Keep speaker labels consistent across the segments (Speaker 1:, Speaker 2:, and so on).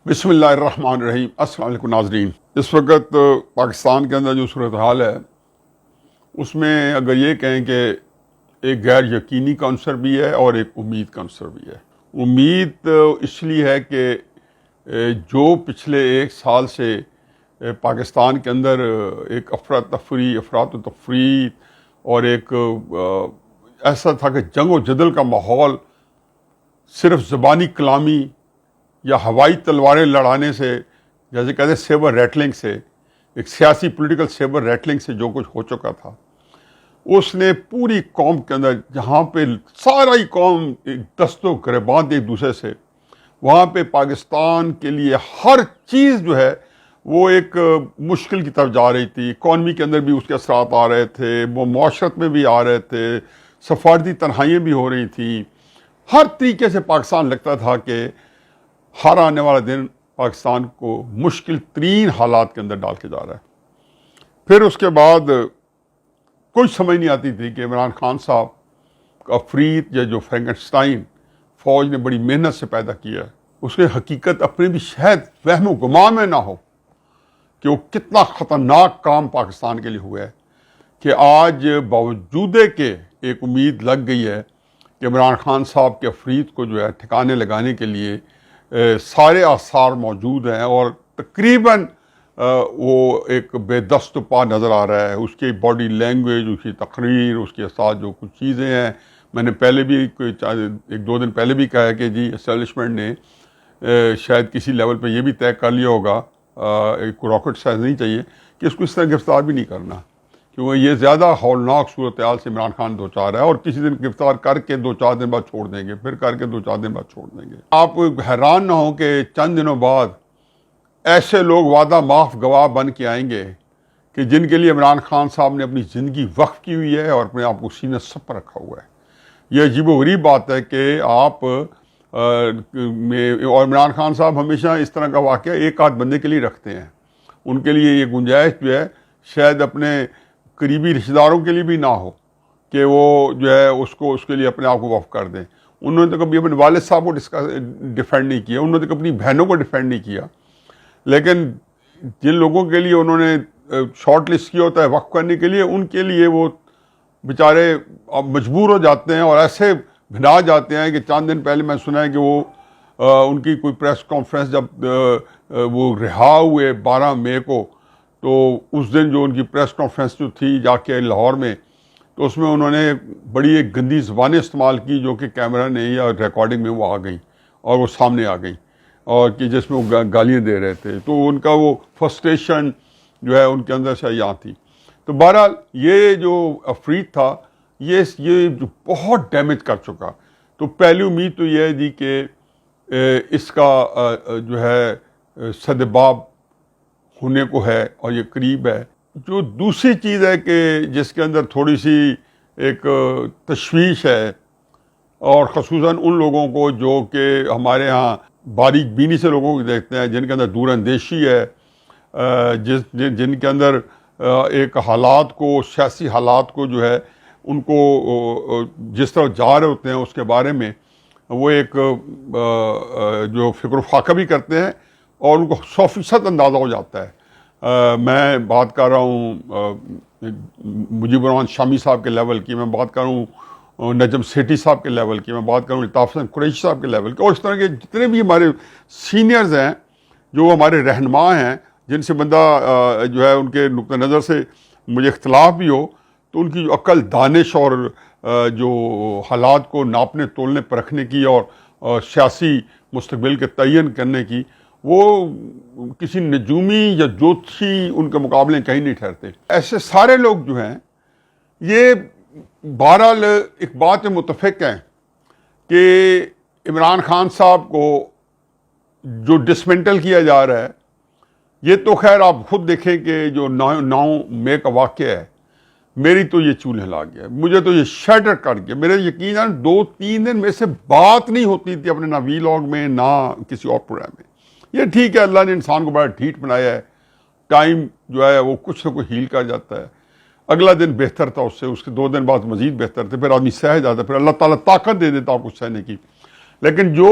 Speaker 1: بسم اللہ الرحمن الرحیم۔ السلام علیکم ناظرین۔ اس وقت پاکستان کے اندر جو صورتحال ہے اس میں اگر یہ کہیں کہ ایک غیر یقینی کا عنصر بھی ہے اور ایک امید کا عنصر بھی ہے۔ امید اس لیے ہے کہ جو پچھلے ایک سال سے پاکستان کے اندر ایک افراد و تفریح اور ایک ایسا تھا کہ جنگ و جدل کا ماحول صرف زبانی کلامی یا ہوائی تلواریں لڑانے سے، جیسے کہتے ہیں سیبر ریٹلنگ سے، ایک سیاسی پولیٹیکل سیبر ریٹلنگ سے جو کچھ ہو چکا تھا، اس نے پوری قوم کے اندر، جہاں پہ سارا ہی قوم دست و گریباں ایک دوسرے سے، وہاں پہ پاکستان کے لیے ہر چیز جو ہے وہ ایک مشکل کی طرف جا رہی تھی۔ اکانومی کے اندر بھی اس کے اثرات آ رہے تھے، وہ معاشرت میں بھی آ رہے تھے، سفارتی تنہائیاں بھی ہو رہی تھیں۔ ہر طریقے سے پاکستان لگتا تھا کہ ہر آنے والا دن پاکستان کو مشکل ترین حالات کے اندر ڈال کے جا رہا ہے۔ پھر اس کے بعد کوئی سمجھ نہیں آتی تھی کہ عمران خان صاحب کا افریت یا جو فرینکنسٹائن فوج نے بڑی محنت سے پیدا کیا ہے، اس کی حقیقت اپنے بھی شاید وہم و گمان میں نہ ہو کہ وہ کتنا خطرناک کام پاکستان کے لیے ہوا ہے، کہ آج باوجود کہ ایک امید لگ گئی ہے کہ عمران خان صاحب کے افریت کو جو ہے ٹھکانے لگانے کے لیے سارے آثار موجود ہیں، اور تقریباً وہ ایک بے دست و پا نظر آ رہا ہے۔ اس کی باڈی لینگویج، اس کی تقریر، اس کے ساتھ جو کچھ چیزیں ہیں، میں نے پہلے بھی ایک دو دن پہلے بھی کہا ہے کہ جی اسٹیبلشمنٹ نے شاید کسی لیول پہ یہ بھی طے کر لیا ہوگا، ایک راکٹ سائنس نہیں چاہیے کہ اس کو اس طرح گرفتار بھی نہیں کرنا، کیونکہ یہ زیادہ ہولناک صورتحال سے عمران خان دو چار ہے، اور کسی دن گرفتار کر کے 2-4 دن بعد چھوڑ دیں گے، پھر کر کے 2-4 دن بعد چھوڑ دیں گے۔ آپ حیران نہ ہوں کہ چند دنوں بعد ایسے لوگ وعدہ معاف گواہ بن کے آئیں گے کہ جن کے لیے عمران خان صاحب نے اپنی زندگی وقف کی ہوئی ہے اور اپنے آپ کو سینہ سب پر رکھا ہوا ہے۔ یہ عجیب و غریب بات ہے کہ آپ اور عمران خان صاحب ہمیشہ اس طرح کا واقعہ ایک آدھ بندے کے لیے رکھتے ہیں، ان کے لیے یہ گنجائش جو ہے شاید اپنے قریبی رشتہ داروں کے لیے بھی نہ ہو کہ وہ جو ہے اس کے لیے اپنے آپ کو وقف کر دیں۔ انہوں نے تو کبھی اپنے والد صاحب کو ڈیفینڈ نہیں کیا، انہوں نے تو اپنی بہنوں کو ڈیفینڈ نہیں کیا، لیکن جن لوگوں کے لیے انہوں نے شارٹ لسٹ کیا ہوتا ہے وقف کرنے کے لیے، ان کے لیے وہ بیچارے اب مجبور ہو جاتے ہیں اور ایسے بھنا جاتے ہیں کہ چند دن پہلے میں سنا ہے کہ وہ ان کی کوئی پریس کانفرنس جب وہ رہا ہوئے 12 مئی کو، تو اس دن جو ان کی پریس کانفرنس جو تھی جا کے لاہور میں، تو اس میں انہوں نے بڑی ایک گندی زبانیں استعمال کی جو کہ کیمرہ نے یا ریکارڈنگ میں وہ آ گئیں اور وہ سامنے آ گئیں، اور کہ جس میں وہ گالیاں دے رہے تھے، تو ان کا وہ فرسٹریشن جو ہے ان کے اندر سے یہاں تھی۔ تو بہرحال یہ جو افریت تھا یہ جو بہت ڈیمیج کر چکا، تو پہلی امید تو یہ ہے کہ اس کا جو ہے سدباب ہونے کو ہے اور یہ قریب ہے۔ جو دوسری چیز ہے کہ جس کے اندر تھوڑی سی ایک تشویش ہے، اور خصوصاً ان لوگوں کو جو کہ ہمارے ہاں باریک بینی سے لوگوں کو دیکھتے ہیں، جن کے اندر دور اندیشی ہے، جن کے اندر ایک حالات کو، سیاسی حالات کو جو ہے ان کو جس طرح جا رہے ہوتے ہیں اس کے بارے میں وہ ایک جو فکر و فاقہ بھی کرتے ہیں اور ان کو 100% اندازہ ہو جاتا ہے۔ میں بات کر رہا ہوں مجیب الرحمان شامی صاحب کے لیول کی، میں بات کر رہا ہوں نجم سیٹھی صاحب کے لیول کی، میں بات کر رہا ہوں الطاف حسن قریشی صاحب کے لیول کی، اور اس طرح کے جتنے بھی ہمارے سینئرز ہیں جو ہمارے رہنما ہیں، جن سے بندہ جو ہے ان کے نقطہ نظر سے مجھے اختلاف بھی ہو، تو ان کی جو عقل، دانش اور جو حالات کو ناپنے تولنے پرکھنے کی اور سیاسی مستقبل کے تعین کرنے کی، وہ کسی نجومی یا جوتشی ان کے مقابلے کہیں نہیں ٹھہرتے۔ ایسے سارے لوگ جو ہیں یہ بہرحال ایک بات میں متفق ہیں کہ عمران خان صاحب کو جو ڈسمنٹل کیا جا رہا ہے، یہ تو خیر آپ خود دیکھیں کہ جو 9 مئی کا واقعہ ہے، میری تو یہ چولہے لا گیا، مجھے تو یہ شیٹر کر گیا۔ میرے یقیناً 2-3 دن میں سے بات نہیں ہوتی تھی اپنے نہ ویلاگ میں نہ کسی اور پروگرام میں۔ یہ ٹھیک ہے، اللہ نے انسان کو بڑا ڈھیٹ بنایا ہے، ٹائم جو ہے وہ کچھ نہ کچھ ہیل کر جاتا ہے۔ اگلا دن بہتر تھا اس کے 2 دن بعد مزید بہتر تھے، پھر آدمی سہ جاتا، پھر اللہ تعالیٰ طاقت دے دیتا آپ کو سہنے کی۔ لیکن جو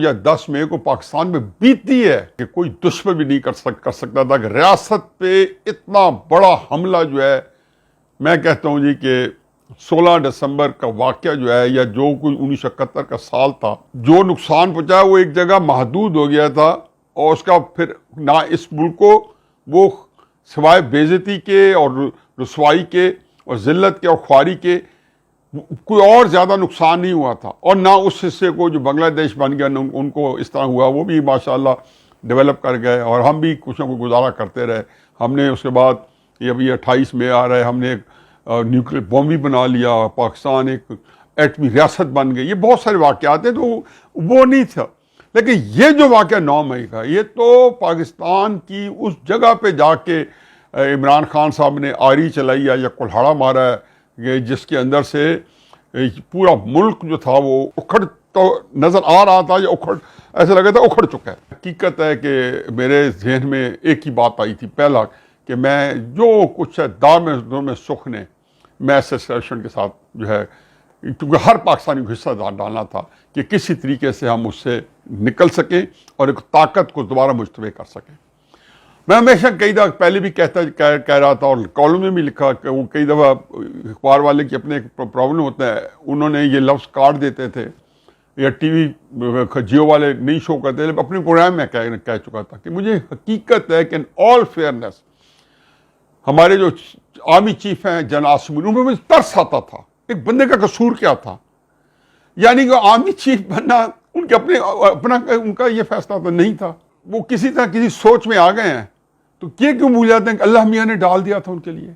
Speaker 1: یا 10 مئی کو پاکستان میں بیتی ہے کہ کوئی دشمن بھی نہیں کر سکتا تھا کہ ریاست پہ اتنا بڑا حملہ جو ہے. میں کہتا ہوں جی کہ 16 دسمبر کا واقعہ جو ہے یا جو کوئی 1971 کا سال تھا, جو نقصان پہنچا وہ ایک جگہ محدود ہو گیا تھا, اور اس کا پھر نہ اس ملک کو وہ سوائے بے عزتی کے اور رسوائی کے اور ذلت کے اور خواری کے کوئی اور زیادہ نقصان نہیں ہوا تھا. اور نہ اس حصے کو جو بنگلہ دیش بن گیا ان کو اس طرح ہوا, وہ بھی ماشاءاللہ ڈیولپ کر گئے اور ہم بھی کچھ نہ کچھ گزارا کرتے رہے. ہم نے اس کے بعد یہ ابھی 28 مئی آ رہا ہے, ہم نے ایک نیوکلیر بم بھی بنا لیا, پاکستان ایک ایٹمی ریاست بن گئی. یہ بہت سارے واقعات ہیں تو وہ نہیں تھا. لیکن یہ جو واقعہ 9 مئی کا, یہ تو پاکستان کی اس جگہ پہ جا کے عمران خان صاحب نے آری چلائی ہے یا کلہاڑا مارا ہے, جس کے اندر سے پورا ملک جو تھا وہ اکھڑ تو نظر آ رہا تھا, یا اکھڑ ایسا لگا تھا اکھڑ چکا ہے. حقیقت ہے کہ میرے ذہن میں ایک ہی بات آئی تھی پہلا, کہ میں جو کچھ ہے دار میں سکھ نے میں ایسوسیشن کے ساتھ جو ہے, کیونکہ ہر پاکستانی کو حصہ ڈالنا تھا کہ کسی طریقے سے ہم اس سے نکل سکیں اور ایک طاقت کو دوبارہ مجتمع کر سکیں. میں ہمیشہ کئی دفعہ پہلے بھی کہہ رہا تھا اور کالم میں بھی لکھا کہ وہ کئی دفعہ اخبار والے کی اپنے پرابلم ہوتا ہے, انہوں نے یہ لفظ کاٹ دیتے تھے یا ٹی وی جیو والے نہیں شو کرتے, اپنے پروگرام میں کہہ چکا تھا کہ مجھے حقیقت ہے کہ آل فیئرنیس ہمارے جو آرمی چیف ہیں جنرل عاصم منیر, ان میں مجھے ترس آتا تھا ایک بندے کا قصور کیا تھا. یعنی کہ آرمی چیف بننا ان کے اپنا ان کا یہ فیصلہ تو نہیں تھا, وہ کسی طرح کسی سوچ میں آ گئے ہیں. تو یہ کیوں بھول جاتے ہیں کہ اللہ میاں نے ڈال دیا تھا ان کے لیے.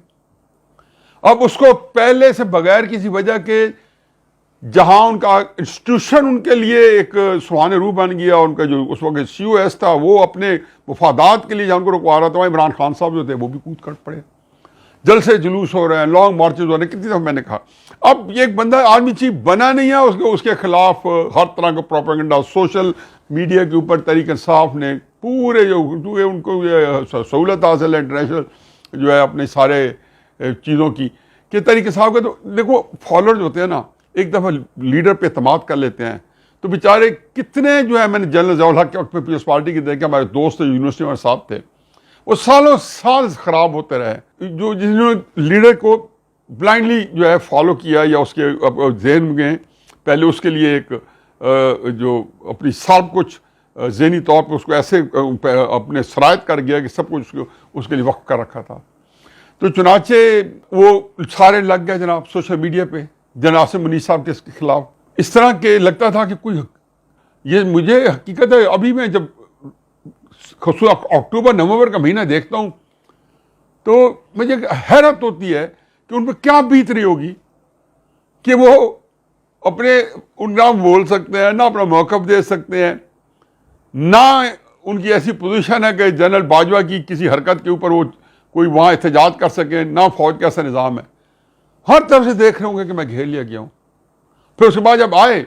Speaker 1: اب اس کو پہلے سے بغیر کسی وجہ کے جہاں ان کا انسٹیٹیوشن ان کے لیے ایک سہانے روح بن گیا, ان کا جو اس وقت سی او ایس تھا وہ اپنے مفادات کے لیے جہاں ان کو رکوا رہا تھا, عمران خان صاحب جو تھے وہ بھی کود کر پڑے. جلسے جلوس ہو رہے ہیں, لانگ مارچز ہو رہے ہیں, کتنی دفعہ میں نے کہا. اب یہ ایک بندہ آرمی چیف بنا نہیں ہے, اس کے خلاف ہر طرح کا پروپیگنڈا سوشل میڈیا کے اوپر تحریک انصاف نے پورے جو ان کو سہولت حاصل ہے انٹرنیشنل جو ہے اپنے سارے چیزوں کی, کہ تحریک انصاف کا تو دیکھو فالوورز ہوتے ہیں نا, ایک دفعہ لیڈر پہ اعتماد کر لیتے ہیں تو بیچارے کتنے جو ہے, میں نے جنرل ضیاء الحق کے وقت میں پیپلز پارٹی کے دیکھے, ہمارے دوست یونیورسٹی میں صاحب تھے, وہ سالوں سال خراب ہوتے رہے. جو جنہوں نے لیڈر کو بلائنڈلی جو ہے فالو کیا یا اس کے ذہن میں پہلے اس کے لیے ایک جو اپنی سب کچھ ذہنی طور پہ اس کو ایسے اپنے شرائط کر گیا کہ سب کچھ اس کے لیے وقف کر رکھا تھا. تو چنانچہ وہ سارے لگ گئے جناب سوشل میڈیا پہ جناب عاصم منیر صاحب کے خلاف. اس طرح کے لگتا تھا کہ کوئی, یہ مجھے حقیقت ہے ابھی میں جب خصوصاً اکتوبر نومبر کا مہینہ دیکھتا ہوں تو مجھے حیرت ہوتی ہے کہ ان پہ کیا بیت رہی ہوگی کہ وہ اپنے نہ بول سکتے ہیں, نہ اپنا موقف دے سکتے ہیں, نہ ان کی ایسی پوزیشن ہے کہ جنرل باجوہ کی کسی حرکت کے اوپر وہ کوئی وہاں احتجاج کر سکے, نہ فوج کا ایسا نظام ہے. ہر طرف سے دیکھ رہے ہوں گے کہ میں گھیر لیا گیا ہوں. پھر اس کے بعد جب آئے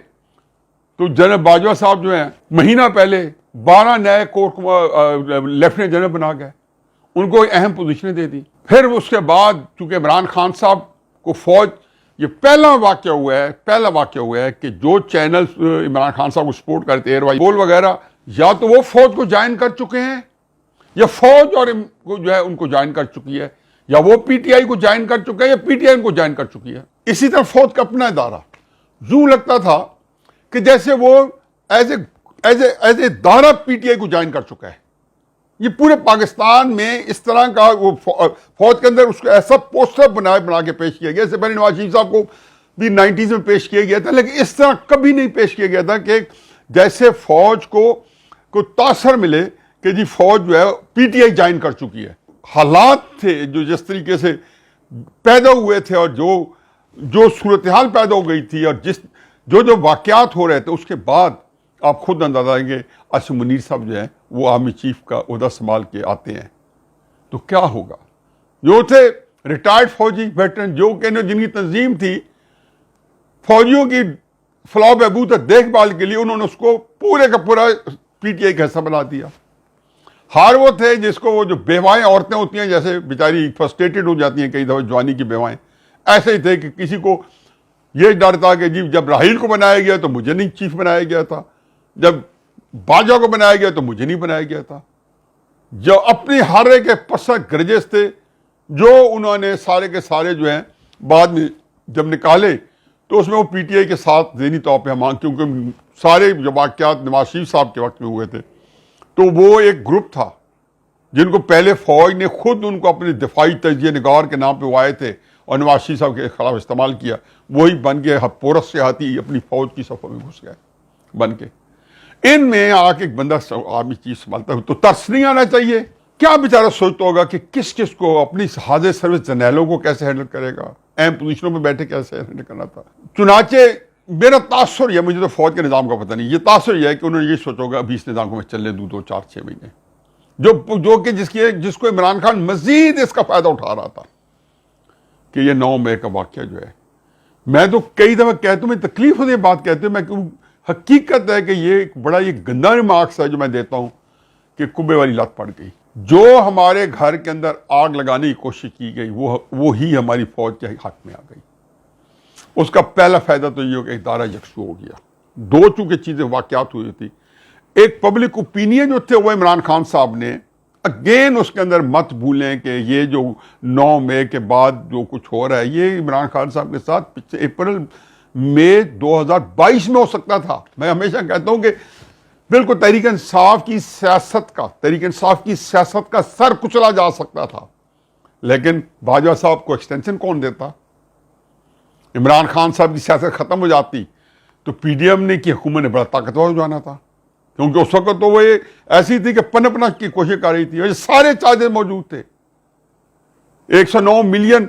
Speaker 1: تو جنرل باجوہ صاحب جو ہیں مہینہ پہلے 12 نئے لیفٹیننٹ جنرل بنا گئے, ان کو اہم پوزیشنیں دے دی. پھر اس کے بعد چونکہ عمران خان صاحب کو فوج, یہ پہلا واقعہ ہوا ہے کہ جو چینل عمران خان صاحب کو سپورٹ کرتے ایئر وائز بول وغیرہ, یا تو وہ فوج کو جوائن کر چکے ہیں یا فوج اور جو ہے ان کو جوائن کر چکی ہے, یا وہ پی ٹی آئی کو جوائن کر چکا ہے یا پی ٹی آئی کو جوائن کر چکی ہے. اسی طرح فوج کا اپنا ادارہ, یوں لگتا تھا کہ جیسے وہ ایز اے ادارہ پی ٹی آئی کو جوائن کر چکا ہے. یہ پورے پاکستان میں اس طرح کا وہ فوج کے اندر اس کو ایسا پوسٹر بنا کے پیش کیا گیا, اس سے پہلے نواز شریف صاحب کو بھی 90s میں پیش کیا گیا تھا, لیکن اس طرح کبھی نہیں پیش کیا گیا تھا کہ جیسے فوج کو تاثر ملے کہ جی فوج جو ہے پی ٹی آئی جوائن کر چکی ہے. حالات تھے جو جس طریقے سے پیدا ہوئے تھے اور جو صورتحال پیدا ہو گئی تھی اور جو واقعات ہو رہے تھے, اس کے بعد آپ خود اندازہ آئیں گے عاصم منیر صاحب جو ہیں وہ آرمی چیف کا عہدہ سنبھال کے آتے ہیں تو کیا ہوگا. جو تھے ریٹائرڈ فوجی ویٹرن, جو کہ جن کی تنظیم تھی فوجیوں کی فلاح و بہبود دیکھ بھال کے لیے, انہوں نے اس کو پورے کا پورا پی ٹی آئی کا حصہ بنا دیا. ہار وہ تھے جس کو وہ جو بیوائیں عورتیں ہوتی ہیں جیسے بیچاری فرسٹریٹڈ ہو جاتی ہیں کئی دفعہ جوانی کی بیوائیں, ایسے ہی تھے کہ کسی کو یہ ڈر تھا کہ جی جب راحیل کو بنایا گیا تو مجھے نہیں چیف بنایا گیا تھا، جب باجوہ کو بنایا گیا تو مجھے نہیں بنایا گیا تھا. جو اپنی ہر ایک کے پسہ گرجز تھے جو انہوں نے سارے کے سارے جو ہیں بعد میں جب نکالے تو اس میں وہ پی ٹی آئی کے ساتھ ذہنی طور پہ ہم، کیونکہ سارے جو واقعات نواز شریف صاحب کے وقت میں ہوئے تھے تو وہ ایک گروپ تھا جن کو پہلے فوج نے خود ان کو اپنے دفاعی تجزیہ نگار کے نام پہ وہ آئے تھے اور نواز شریف صاحب کے خلاف استعمال کیا، وہی بن کے پورس سے آتی اپنی فوج کی صفوں میں گھس گئے بن کے. ان میں آ کے ایک بندہ آدمی چیز سنبھالتا ہے تو ترس نہیں آنا چاہیے. کیا بیچارہ سوچتا ہوگا کہ کس کس کو اپنی حاضر سروس جرنیلوں کو کیسے ہینڈل کرے گا، اہم پوزیشنوں پہ بیٹھے کیسے ہینڈل کرنا تھا. چنانچہ میرا تاثر یہ، مجھے تو فوج کے نظام کا پتہ نہیں، یہ تاثر یہ ہے کہ انہوں نے یہ سوچا ہوگا ابھی اس نظام کو میں چلنے دوں 2 4 6 مہینے، جو کہ جس کو عمران خان مزید اس کا فائدہ اٹھا رہا تھا کہ یہ 9 مئی کا واقعہ جو ہے. میں تو کئی دفعہ کہتا ہوں، میں تکلیف ہوتی ہے بات کہتے ہیں، میں حقیقت ہے کہ یہ ایک بڑا یہ گندا ریمارکس ہے جو میں دیتا ہوں کہ کبے والی لت پڑ گئی. جو ہمارے گھر کے اندر آگ لگانے کی کوشش کی گئی وہی ہماری فوج کے حق میں آ گئی. اس کا پہلا فائدہ تو یہ ہو کہ ادارہ یکسو ہو گیا. 2 چونکہ چیزیں واقعات ہوئی تھی، ایک پبلک اوپینین جو تھے وہ عمران خان صاحب نے اگین اس کے اندر مت بھولیں کہ یہ جو 9 مئی کے بعد جو کچھ ہو رہا ہے یہ عمران خان صاحب کے ساتھ پچھلے اپریل مئی 2022 میں ہو سکتا تھا. میں ہمیشہ کہتا ہوں کہ بالکل تحریک انصاف کی سیاست کا سر کچلا جا سکتا تھا، لیکن باجوہ صاحب کو ایکسٹینشن کون دیتا؟ عمران خان صاحب کی سیاست ختم ہو جاتی تو پی ڈی ایم نے کی حکومت نے بڑا طاقتور ہو جانا تھا، کیونکہ اس وقت تو وہ ایسی تھی کہ پنپنا کی کوشش کر رہی تھی. یہ سارے چارجز موجود تھے. 109 ملین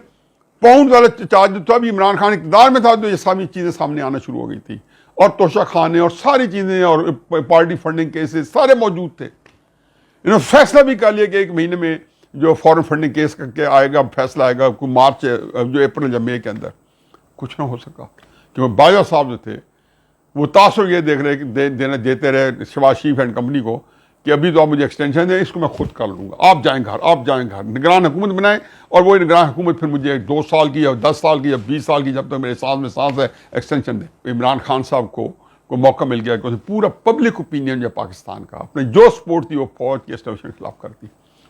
Speaker 1: پاؤنڈ والا چارج تو ابھی عمران خان اقتدار میں تھا تو یہ ساری چیزیں سامنے آنا شروع ہو گئی تھی، اور توشہ خانے اور ساری چیزیں اور پارٹی فنڈنگ کیسز سارے موجود تھے. انہوں نے فیصلہ بھی کر لیا کہ 1 مہینے میں جو فورن فنڈنگ کیس کے آئے گا، فیصلہ آئے گا مارچ جو اپریل یا مئی کے اندر. کچھ نہ ہو سکا کیونکہ باجوہ صاحب جو تھے وہ تاثر یہ دیتے رہے شہباز شریف اینڈ کمپنی کو کہ ابھی تو آپ مجھے ایکسٹینشن دیں، اس کو میں خود کر لوں گا، آپ جائیں گھر نگران حکومت بنائیں، اور وہ نگران حکومت پھر مجھے 2 سال کی یا 10 سال کی یا 20 سال کی جب تک میرے سانس میں سانس ہے ایکسٹینشن دیں. عمران خان صاحب کو موقع مل گیا کہ پورا پبلک اوپینین جو پاکستان کا اپنے جو سپورٹ تھی وہ فوج کی اسٹیبلشمنٹ کے خلاف کرتی.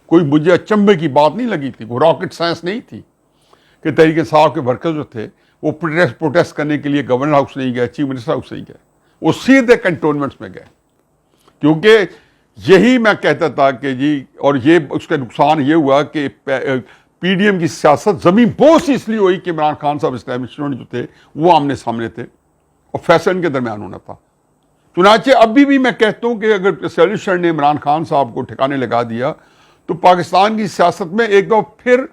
Speaker 1: کوئی مجھے اچنبے کی بات نہیں لگی تھی، کوئی راکٹ سائنس نہیں تھی کہ تحریک انصاف کے ورکر جو تھے وہ پروٹیسٹ کرنے کے لیے گورنر ہاؤس نہیں گئے، چیف منسٹر ہاؤس نہیں گئے، وہ سیدھے کنٹونمنٹس میں گئے. کیونکہ یہی میں کہتا تھا کہ جی، اور یہ اس کا نقصان یہ ہوا کہ پی ڈی ایم کی سیاست زمین بوس اس لیے ہوئی کہ عمران خان صاحب اسٹیبلشمنٹ جو تھے وہ آمنے سامنے تھے اور فیصلہ ان کے درمیان ہونا تھا. چنانچہ ابھی بھی میں کہتا ہوں کہ اگر اسٹیبلشمنٹ نے عمران خان صاحب کو ٹھکانے لگا دیا تو پاکستان کی سیاست میں ایک دفعہ پھر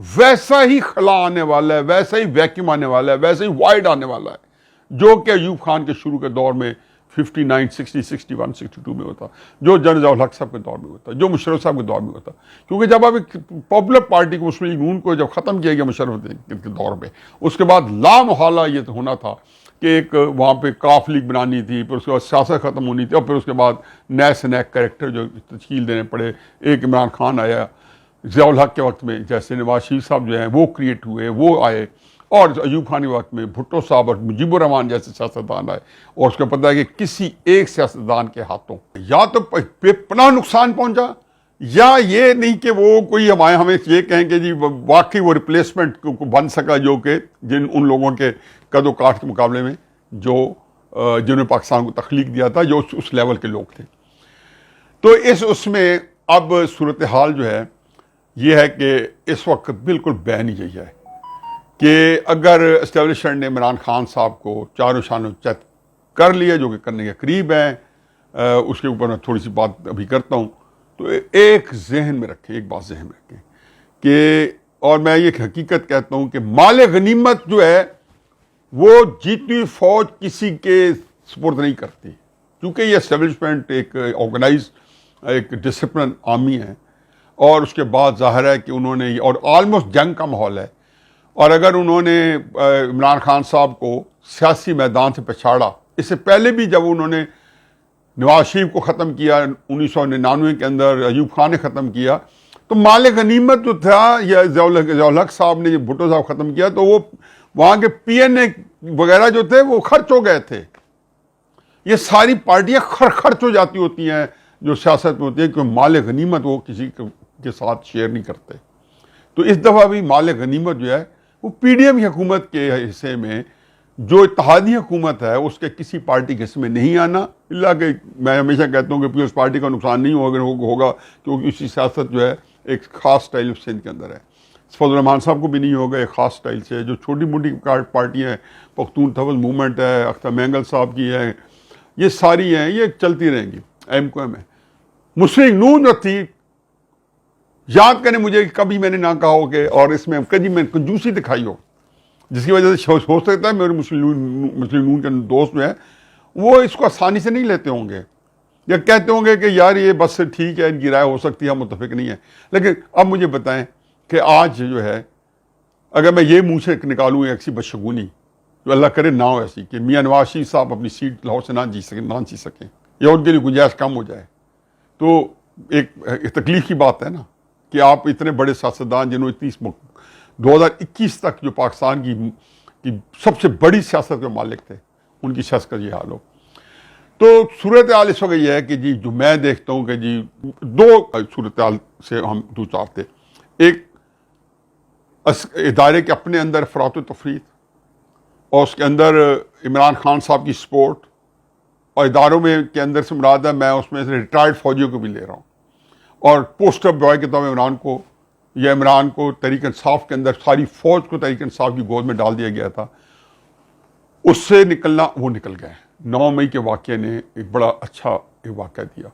Speaker 1: ویسا ہی خلا آنے والا ہے، ویسا ہی ویکیوم آنے والا ہے، ویسا ہی وائڈ آنے والا ہے جو کہ ایوب خان کے شروع کے دور میں 59 60 61 62 میں ہوتا، جو جنرل ضیاء الحق صاحب کے دور میں ہوتا، جو مشرف صاحب کے دور میں ہوتا. کیونکہ جب آپ ایک پاپولر پارٹی کو مسلم لیگ نون کو جب ختم کیا گیا مشرف کے دور میں، اس کے بعد لامحالہ یہ ہونا تھا کہ ایک وہاں پہ کاف لیگ بنانی تھی، پھر اس کے بعد سیاست ختم ہونی تھی، اور پھر اس کے بعد نئے سے نئے کریکٹر جو تشکیل دینے پڑے. ایک عمران خان آیا ضیاء الحق کے وقت میں، جیسے نواز شریف صاحب جو ہیں وہ کریٹ ہوئے، وہ آئے، اور ایوب خان کے وقت میں بھٹو صاحب اور مجیب الرحمان جیسے سیاستدان آئے. اور اس کو پتہ ہے کہ کسی ایک سیاستدان کے ہاتھوں یا تو بے پناہ نقصان پہنچا، یا یہ نہیں کہ وہ کوئی ہمیں یہ کہیں کہ جی واقعی وہ ریپلیسمنٹ بن سکا جو کہ ان لوگوں کے قد و کاٹ کے مقابلے میں جنہوں نے پاکستان کو تخلیق دیا تھا، جو اس لیول کے لوگ تھے. تو اس میں اب صورتحال جو ہے یہ ہے کہ اس وقت بالکل بین ہی یہی ہے کہ اگر اسٹیبلشمنٹ نے عمران خان صاحب کو چاروں شانوں چت کر لیا، جو کہ کرنے کے قریب ہیں، اس کے اوپر میں تھوڑی سی بات ابھی کرتا ہوں. تو ایک بات ذہن میں رکھیں کہ، اور میں یہ حقیقت کہتا ہوں کہ مال غنیمت جو ہے وہ جیتی ہوئی فوج کسی کے سپرد نہیں کرتی، کیونکہ یہ اسٹیبلشمنٹ ایک آرگنائز ایک ڈسپلن آرمی ہے، اور اس کے بعد ظاہر ہے کہ انہوں نے، اور آلموسٹ جنگ کا ماحول ہے، اور اگر انہوں نے عمران خان صاحب کو سیاسی میدان سے پچھاڑا، اس سے پہلے بھی جب انہوں نے نواز شریف کو ختم کیا 1999 کے اندر، ایوب خان نے ختم کیا، تو مال غنیمت جو تھا یا ضیاء الحق صاحب نے بھٹو صاحب ختم کیا، تو وہاں کے پی این اے وغیرہ جو تھے وہ خرچ ہو گئے تھے. یہ ساری پارٹیاں خرچ ہو جاتی ہوتی ہیں جو سیاست میں ہوتی ہے، کہ مال غنیمت وہ کسی کے ساتھ شیئر نہیں کرتے. تو اس دفعہ بھی مال غنیمت جو ہے وہ پی ڈی ایم حکومت کے حصے میں، جو اتحادی حکومت ہے اس کے کسی پارٹی کے حصے میں نہیں آنا. اللہ کہ میں ہمیشہ کہتا ہوں کہ پیپلز پارٹی کا نقصان نہیں ہوگا کیونکہ اسی سیاست جو ہے ایک خاص سٹائل سندھ کے اندر ہے. فضل الرحمان صاحب کو بھی نہیں ہوگا ایک خاص سٹائل سے. جو چھوٹی موٹی پارٹیاں ہیں، پختون تھول موومنٹ ہے، اختر مینگل صاحب کی ہے، یہ ساری ہیں، یہ چلتی رہیں گی. ایم کو ایم ہے. مسلم نون جو تھی، یاد کریں مجھے کبھی میں نے نہ کہا ہو کہ اور اس میں کبھی میں کنجوسی دکھائی ہو، جس کی وجہ سے ہو سکتا ہے میرے مسلم نون کے دوست جو ہیں وہ اس کو آسانی سے نہیں لیتے ہوں گے، یا کہتے ہوں گے کہ یار یہ بس ٹھیک ہے، ان کی رائے ہو سکتی ہے، ہم متفق نہیں ہیں. لیکن اب مجھے بتائیں کہ آج جو ہے اگر میں یہ منہ سے نکالوں ایسی بدشگونی، جو اللہ کرے نہ ہو ایسی، کہ میاں نواز شریف صاحب اپنی سیٹ لاہور سے نہ جی سکیں یا ان کے لیے گنجائش کم ہو جائے، تو ایک تکلیف کی بات ہے نا کہ آپ اتنے بڑے سیاستدان جنہوں 2021 تک جو پاکستان کی سب سے بڑی سیاست کے مالک تھے، ان کی سیاست کا یہ حال ہو. تو صورتحال اس وقت یہ ہے کہ جی جو میں دیکھتا ہوں کہ جی دو صورتحال سے ہم دو چار تھے. ایک ادارے کے اپنے اندر افراط و تفریط، اور اس کے اندر عمران خان صاحب کی سپورٹ، اور اداروں میں کے اندر سے مراد ہے میں اس میں سے ریٹائرڈ فوجیوں کو بھی لے رہا ہوں، اور پوسٹر بوائے کے طور پر عمران کو یا عمران کو تحریک انصاف کے اندر ساری فوج کو تحریک انصاف کی گود میں ڈال دیا گیا تھا. اس سے نکلنا وہ نکل گئے. 9 مئی کے واقعے نے ایک بڑا اچھا ایک واقعہ دیا،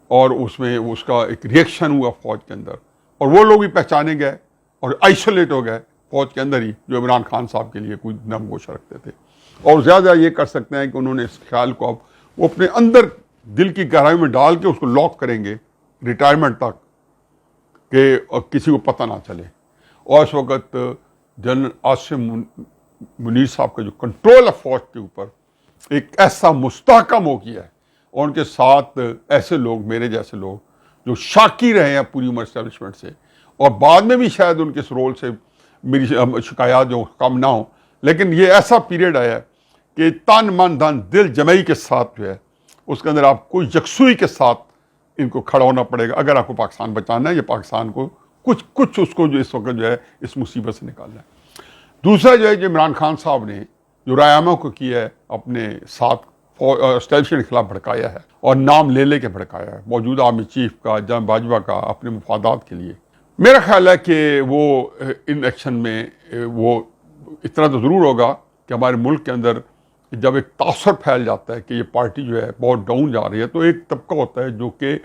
Speaker 1: اور اس میں اس کا ایک ریئیکشن ہوا فوج کے اندر، اور وہ لوگ بھی پہچانے گئے اور آئسولیٹ ہو گئے فوج کے اندر ہی، جو عمران خان صاحب کے لیے کوئی نرم گوشہ رکھتے تھے. اور زیادہ یہ کر سکتے ہیں کہ انہوں نے اس خیال کو اب وہ اپنے اندر دل کی گہرائی میں ڈال کے اس کو لاک کریں گے ریٹائرمنٹ تک، کہ کسی کو پتہ نہ چلے. اور اس وقت جنرل عاصم منیر صاحب کا جو کنٹرول ہے فوج کے اوپر ایک ایسا مستحکم ہو گیا ہے، اور ان کے ساتھ ایسے لوگ، میرے جیسے لوگ جو شاکی رہے ہیں پوری عمر اسٹیبلشمنٹ سے، اور بعد میں بھی شاید ان کے اس رول سے میری شکایات جو کم نہ ہوں، لیکن یہ ایسا پیریڈ آیا ہے کہ تن من دھن دل جمعی کے ساتھ جو ہے اس کے اندر آپ کو یکسوئی کے ساتھ ان کو کھڑا ہونا پڑے گا اگر آپ کو پاکستان بچانا ہے، یا پاکستان کو کچھ اس کو جو اس وقت جو ہے اس مصیبت سے نکالنا ہے. دوسرا جو ہے جو عمران خان صاحب نے جو رائے کو کیا ہے، اپنے ساتھ اسٹیبلشمنٹ کے خلاف بھڑکایا ہے، اور نام لے کے بھڑکایا ہے موجودہ آرمی چیف کا، جنرل باجوہ کا، اپنے مفادات کے لیے. میرا خیال ہے کہ وہ ان ایکشن میں وہ اتنا تو ضرور ہوگا کہ ہمارے ملک کے اندر جب ایک تاثر پھیل جاتا ہے کہ یہ پارٹی جو ہے بہت ڈاؤن جا رہی ہے، تو ایک طبقہ ہوتا ہے جو کہ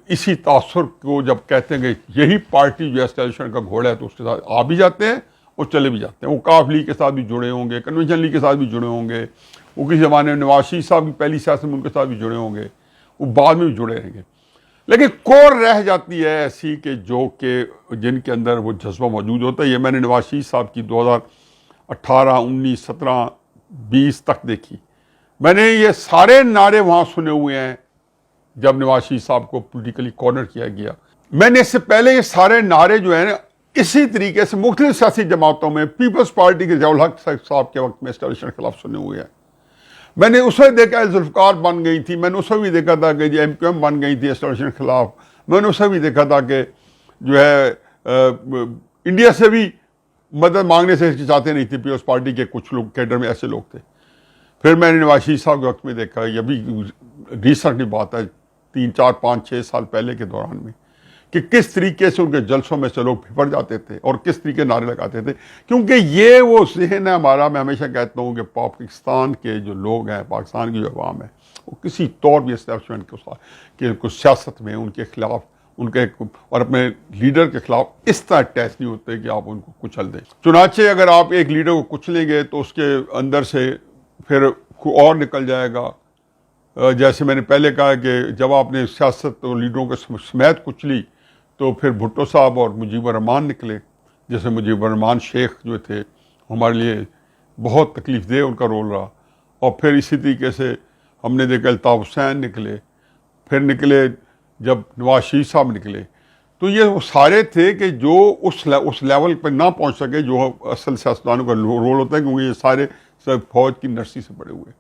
Speaker 1: اسی تاثر کو جب کہتے ہیں کہ یہی پارٹی جو ہے اسٹیبلشمنٹ کا گھوڑا ہے، تو اس کے ساتھ آ بھی جاتے ہیں اور چلے بھی جاتے ہیں. وہ کاف لیگ کے ساتھ بھی جڑے ہوں گے، کنونشن لیگ کے ساتھ بھی جڑے ہوں گے، وہ کسی زمانے میں نواز شریف صاحب کی پہلی سیاست میں ان کے ساتھ بھی جڑے ہوں گے، وہ بعد میں بھی جڑے رہیں گے. لیکن کور رہ جاتی ہے ایسی کہ جو کہ جن کے اندر وہ جذبہ موجود ہوتا ہے. یہ میں نے نواز شریف صاحب کی 2018 19 17 20 تک دیکھی. میں نے یہ سارے نعرے وہاں سنے ہوئے ہیں جب نواز شریف صاحب کو پولیٹیکلی کارنر کیا گیا. میں نے اس سے پہلے یہ سارے نعرے جو ہیں اسی طریقے سے مختلف سیاسی جماعتوں میں پیپلز پارٹی کے ضیاء الحق صاحب کے وقت میں اسٹیبلشمنٹ کے خلاف سنے ہوئے ہیں. میں نے اس وقت دیکھا ذوالفقار بن گئی تھی، میں نے اس وقت بھی دیکھا تھا کہ ایم کیو ایم بن گئی تھی اسٹیبلشمنٹ کے خلاف. میں نے اس وقت بھی دیکھا تھا کہ جو ہے انڈیا سے بھی مدد مانگنے سے چاہتے نہیں تھے پیپلز پارٹی کے کچھ لوگ، کیڈر میں ایسے لوگ تھے. پھر میں نے نواز شریف صاحب کے وقت میں دیکھا، یہ بھی ریسنٹلی بات ہے 3 4 5 6 سال پہلے کے دوران میں، کہ کس طریقے سے ان کے جلسوں میں سے لوگ پھپڑ جاتے تھے اور کس طریقے نعرے لگاتے تھے. کیونکہ یہ وہ ذہن ہے ہمارا. میں ہمیشہ کہتا ہوں کہ پاکستان کے جو لوگ ہیں، پاکستان کی جو عوام ہے، وہ کسی طور بھی اسٹیبلشمنٹ کے ساتھ کہ کو سیاست میں ان کے خلاف ان کے اور اپنے لیڈر کے خلاف اس طرح اٹیچ نہیں ہوتے کہ آپ ان کو کچل دیں. چنانچہ اگر آپ ایک لیڈر کو کچلیں گے تو اس کے اندر سے پھر کوئی اور نکل جائے گا. جیسے میں نے پہلے کہا کہ جب آپ نے سیاست اور لیڈروں کے سمیت کچلی تو پھر بھٹو صاحب اور مجیب الرحمان نکلے. جیسے مجیب الرحمان شیخ جو تھے ہمارے لیے بہت تکلیف دہ ان کا رول رہا. اور پھر اسی طریقے سے ہم نے دیکھا الطاف حسین نکلے. پھر نکلے جب نواز شریف صاحب نکلے. تو یہ وہ سارے تھے کہ جو اس لیول پہ نہ پہنچ سکے جو اصل سیاستدانوں کا رول ہوتا ہے، کیونکہ یہ سارے سب فوج کی نرسی سے بڑے ہوئے.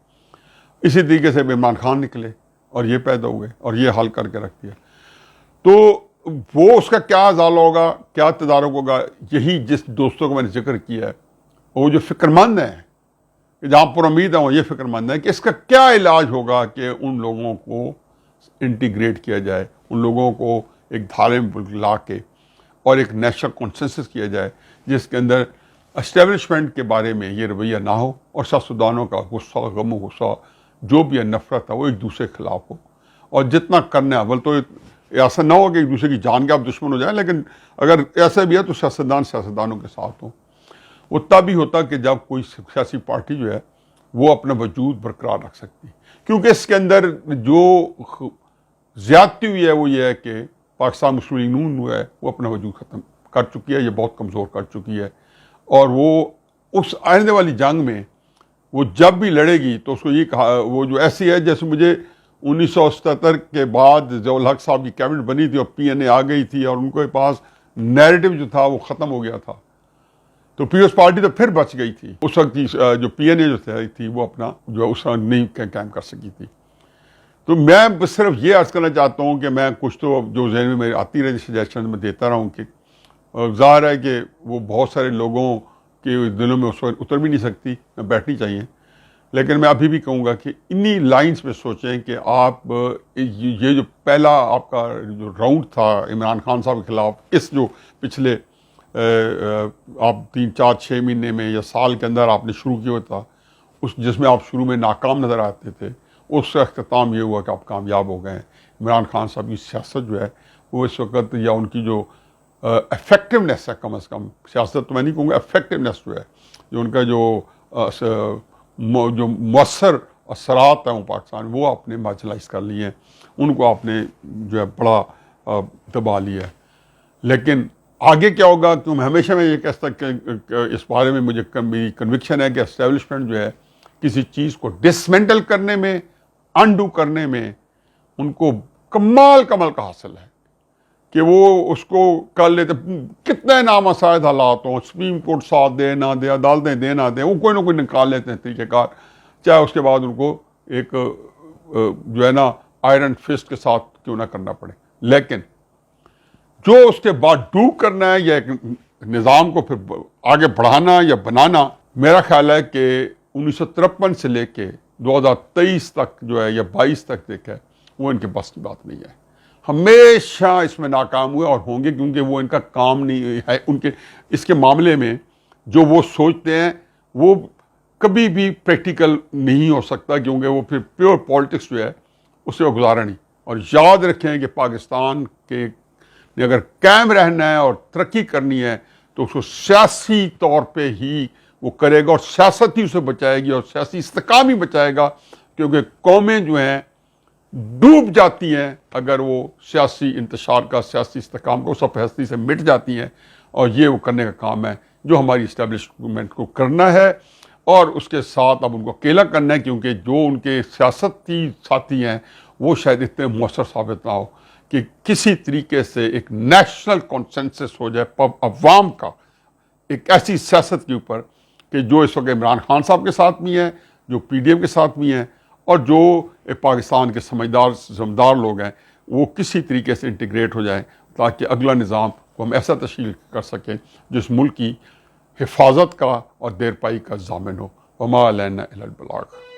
Speaker 1: اسی طریقے سے عمران خان نکلے اور یہ پیدا ہوئے اور یہ حل کر کے رکھ دیا. تو وہ اس کا کیا ازالہ ہوگا، کیا تدارک ہوگا، یہی جس دوستوں کو میں نے ذکر کیا ہے وہ جو فکر مند ہیں، جہاں پر امید ہیں وہ یہ فکر مند ہے کہ اس کا کیا علاج ہوگا کہ ان لوگوں کو انٹیگریٹ کیا جائے، ان لوگوں کو ایک دھارے میں لا کے اور ایک نیشنل کنسنسس کیا جائے جس کے اندر اسٹیبلشمنٹ کے بارے میں یہ رویہ نہ ہو اور سیاستدانوں کا غصہ، غم و غصہ جو بھی ہے، نفرت ہے، وہ ایک دوسرے کے خلاف ہو. اور جتنا کرنا ہے، اول تو ایسا نہ ہو کہ ایک دوسرے کی جان کے آپ دشمن ہو جائیں، لیکن اگر ایسا بھی ہے تو سیاستدانوں کے ساتھ ہوں. وہ تب ہی ہوتا کہ جب کوئی سیاسی پارٹی جو ہے وہ اپنا وجود برقرار رکھ سکتی، کیونکہ اس کے اندر جو زیادتی ہوئی ہے وہ یہ ہے کہ پاکستان مسلم لیگ نون جو ہے وہ اپنا وجود ختم کر چکی ہے، یہ بہت کمزور کر چکی ہے. اور وہ اس آنے والی جنگ میں وہ جب بھی لڑے گی تو اس کو یہ کہا، وہ جو ایسی ہے جیسے مجھے 1977 کے بعد ضیاء الحق صاحب کی کیبنٹ بنی تھی اور پی این اے آ گئی تھی اور ان کے پاس نیریٹو جو تھا وہ ختم ہو گیا تھا، تو پیپلز پارٹی تو پھر بچ گئی تھی. اس وقت جو پی این اے جو تھی وہ اپنا جو اس وقت نہیں قائم کر سکی تھی. تو میں صرف یہ عرض کرنا چاہتا ہوں کہ میں کچھ تو جو ذہن میں میرے آتی رہی سجیشن میں دیتا رہا ہوں کہ ظاہر ہے کہ وہ بہت سارے لوگوں کے دلوں میں اس وقت اتر بھی نہیں سکتی، میں بیٹھنی چاہیے، لیکن میں ابھی بھی کہوں گا کہ انہی لائنز پہ سوچیں کہ آپ یہ جو پہلا آپ کا جو راؤنڈ تھا عمران خان صاحب کے خلاف، اس جو پچھلے آپ 3 4 6 مہینے میں یا سال کے اندر آپ نے شروع کیا تھا، جس میں آپ شروع میں ناکام نظر آتے تھے، اس کا اختتام یہ ہوا کہ آپ کامیاب ہو گئے ہیں. عمران خان صاحب کی سیاست جو ہے وہ اس وقت، یا ان کی جو افیکٹونیس ہے، کم از کم سیاست تو میں نہیں کہوں گا، افیکٹونیس جو ہے، جو ان کا جو مؤثر اثرات ہیں وہ پاکستان وہ آپ نے مارجنلائز کر لیے ہیں، ان کو آپ نے جو ہے بڑا دبا لیا ہے. لیکن آگے کیا ہوگا، کہ ہمیشہ میں یہ کہتا کہ اس بارے میں مجھے میری کنوکشن ہے کہ اسٹیبلشمنٹ جو ہے کسی چیز کو ڈسمینٹل کرنے میں، انڈو کرنے میں ان کو کمال کا حاصل ہے کہ وہ اس کو کر لیتے، کتنے نامساعد حالات ہوں، سپریم کورٹ ساتھ دے نہ دے، عدالتیں دے نہ دیں، وہ کوئی نہ کوئی نکال لیتے ہیں طریقہ کار، چاہے اس کے بعد ان کو ایک جو ہے نا آئرن فسٹ کے ساتھ کیوں نہ کرنا پڑے. لیکن جو اس کے بعد ڈو کرنا ہے یا ایک نظام کو پھر آگے بڑھانا یا بنانا، میرا خیال ہے کہ 1953 سے لے کے 2023 تک جو ہے یا 22 تک دیکھا ہے، وہ ان کے بس کی بات نہیں ہے. ہمیشہ اس میں ناکام ہوئے اور ہوں گے، کیونکہ وہ ان کا کام نہیں ہے، ان کے اس کے معاملے میں جو وہ سوچتے ہیں وہ کبھی بھی پریکٹیکل نہیں ہو سکتا، کیونکہ وہ پھر پیور پالیٹکس جو ہے اس سے وہ گزارا نہیں. اور یاد رکھیں کہ پاکستان کے اگر قائم رہنا ہے اور ترقی کرنی ہے تو اس کو سیاسی طور پہ ہی وہ کرے گا، اور سیاست ہی اسے بچائے گی اور سیاسی استحکام ہی بچائے گا، کیونکہ قومیں جو ہیں ڈوب جاتی ہیں اگر وہ سیاسی انتشار کا، سیاسی استحکام کو سب ہستی سے مٹ جاتی ہیں. اور یہ وہ کرنے کا کام ہے جو ہماری اسٹیبلشمنٹ کو کرنا ہے، اور اس کے ساتھ اب ان کو اکیلا کرنا ہے، کیونکہ جو ان کے سیاستی ساتھی ہیں وہ شاید اتنے مؤثر ثابت نہ ہو کہ کسی طریقے سے ایک نیشنل کنسنسس ہو جائے عوام کا ایک ایسی سیاست کے اوپر کہ جو اس وقت عمران خان صاحب کے ساتھ بھی ہیں، جو پی ڈی ایم کے ساتھ بھی ہیں، اور جو پاکستان کے سمجھدار لوگ ہیں، وہ کسی طریقے سے انٹیگریٹ ہو جائیں تاکہ اگلا نظام کو ہم ایسا تشکیل کر سکیں جس ملک کی حفاظت کا اور دیرپائی کا ضامن ہو. وما علینا الا البلاغ.